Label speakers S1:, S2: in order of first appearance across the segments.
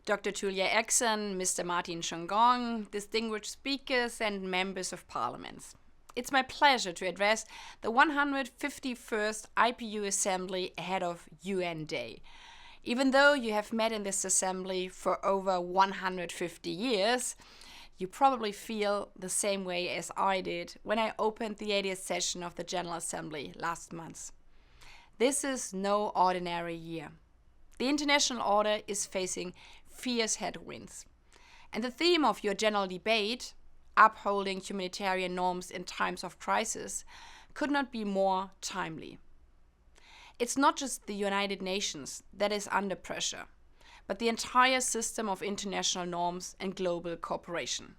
S1: Dr. Julia Exon, Mr. Martin Chongong, distinguished speakers and members of parliaments. It's my pleasure to address the 151st IPU Assembly ahead of UN Day. Even though you have met in this assembly for over 150 years, you probably feel the same way as I did when I opened the 80th session of the General Assembly last month. This is no ordinary year. The international order is facing fierce headwinds. And the theme of your general debate, upholding humanitarian norms in times of crisis, could not be more timely. It's not just the United Nations that is under pressure, but the entire system of international norms and global cooperation.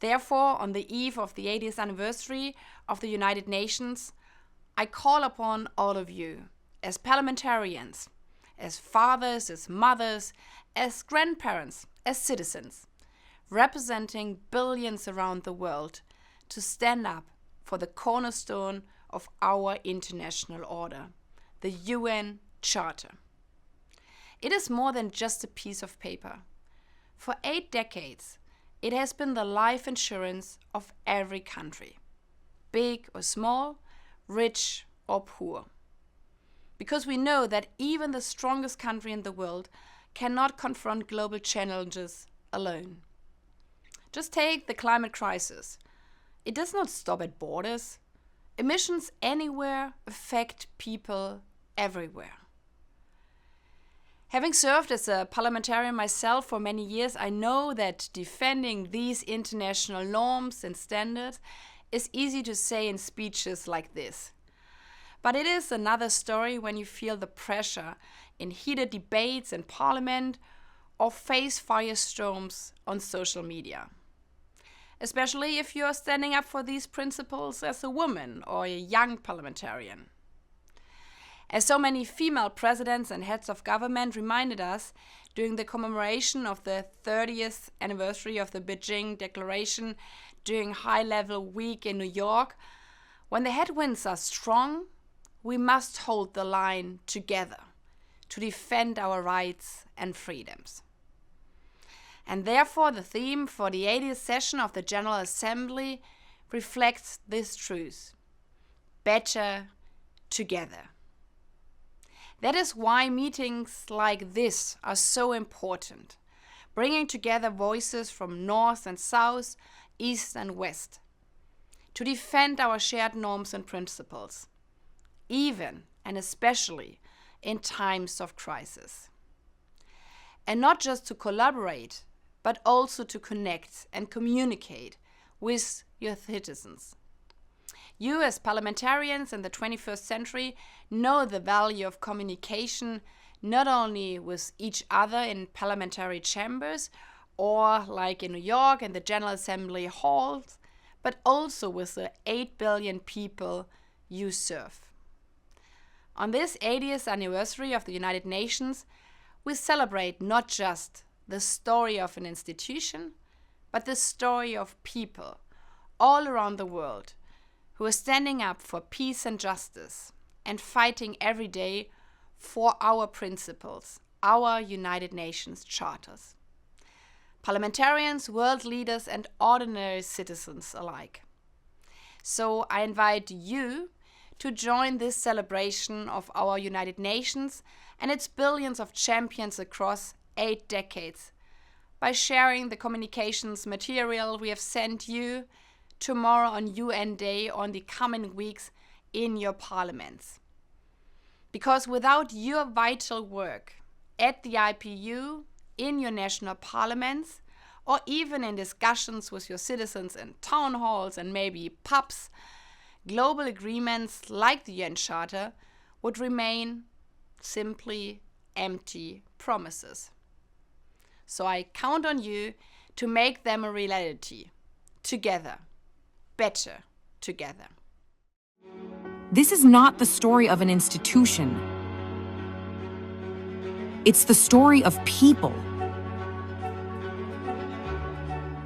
S1: Therefore, on the eve of the 80th anniversary of the United Nations, I call upon all of you, as parliamentarians, as fathers, as mothers, as grandparents, as citizens, representing billions around the world, to stand up for the cornerstone of our international order, the UN Charter. It is more than just a piece of paper. For 8 decades, it has been the life insurance of every country, big or small, rich or poor. Because we know that even the strongest country in the world cannot confront global challenges alone. Just take the climate crisis. It does not stop at borders. Emissions anywhere affect people everywhere. Having served as a parliamentarian myself for many years, I know that defending these international norms and standards is easy to say in speeches like this. But it is another story when you feel the pressure in heated debates in parliament or face firestorms on social media. Especially if you are standing up for these principles as a woman or a young parliamentarian. As so many female presidents and heads of government reminded us during the commemoration of the 30th anniversary of the Beijing Declaration during High Level Week in New York, when the headwinds are strong, we must hold the line together to defend our rights and freedoms. And therefore, the theme for the 80th session of the General Assembly reflects this truth: better together. That is why meetings like this are so important, bringing together voices from North and South, East and West, to defend our shared norms and principles, even and especially in times of crisis. And not just to collaborate, but also to connect and communicate with your citizens. You, as parliamentarians in the 21st century, know the value of communication not only with each other in parliamentary chambers or, like in New York, in the General Assembly halls, but also with the 8 billion people you serve. On this 80th anniversary of the United Nations, we celebrate not just the story of an institution, but the story of people all around the world who are standing up for peace and justice and fighting every day for our principles, our United Nations charters. Parliamentarians, world leaders, and ordinary citizens alike. So I invite you to join this celebration of our United Nations and its billions of champions across 8 decades by sharing the communications material we have sent you tomorrow on UN Day or in the coming weeks in your parliaments. Because without your vital work at the IPU, in your national parliaments, or even in discussions with your citizens in town halls and maybe pubs, global agreements like the UN Charter would remain simply empty promises. So I count on you to make them a reality, together, better together.
S2: This is not the story of an institution. It's the story of people.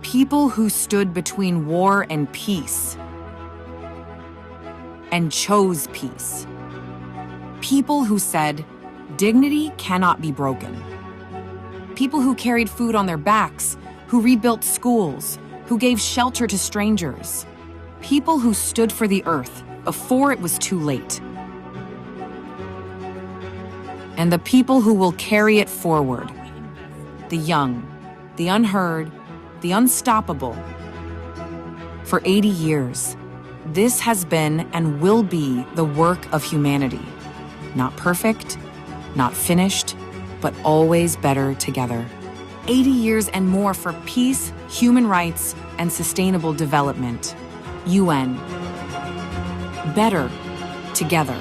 S2: People who stood between war and peace and chose peace. People who said, dignity cannot be broken. People who carried food on their backs, who rebuilt schools, who gave shelter to strangers. People who stood for the earth before it was too late. And the people who will carry it forward. The young, the unheard, the unstoppable. For 80 years, this has been and will be the work of humanity. Not perfect, not finished, but always better together. 80 years and more for peace, human rights, and sustainable development. UN. Better together.